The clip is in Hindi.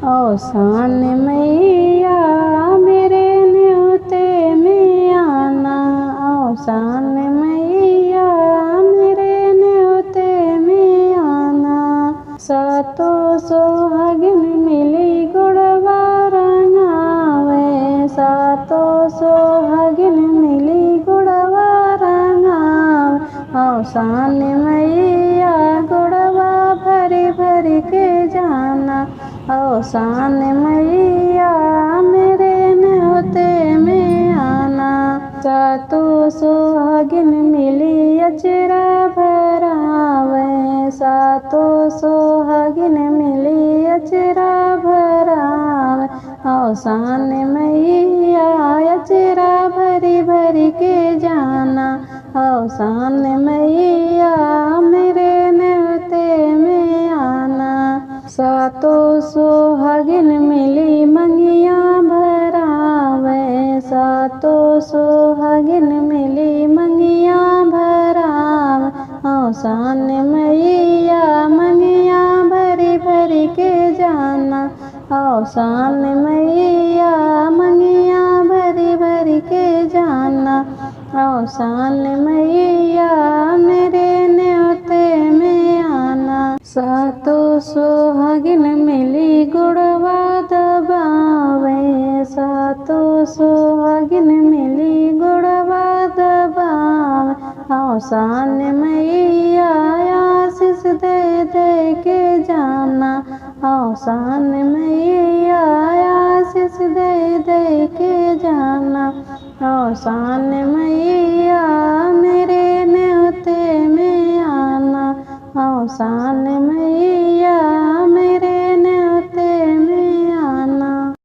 औसान मैया मेरे न्योते में आना। औसान मैया मेरे न्योते में आना। सातो सोहागिन मिली गुड़वा रंगावे। सातो सोहागिन मिली गुड़वा रंगावे। औसान मैया गुड़वा भरी भरी के जाना। औसान मैया मेरे न्योते में आना। सातो सोहागिन मिली अचरा भरावे। सातो सोहागिन मिली अचरा भरावे। औसान मैया अचरा भरी भरी के जाना। औसान मैया मेरे न्योते में आना। सातो सोहागिन मिली मंगिया भरावे। सातो सोहागिन मिली मंगिया भरावे। औसान मैया मंगिया भरी भरी के जाना। औसान मैया मंगिया भरी भरी के जाना। औसान मैया मेरे न्योते में आना। सातो सोहागिन मिली गुड़वा दबावे। सातो सोहागिन मिली गुड़वा दबावे। औसान मैया आशीष दे दे के जाना। औसान मैया आशीष दे दे के जाना। औसान मैया मेरे न्योते में आना। औसान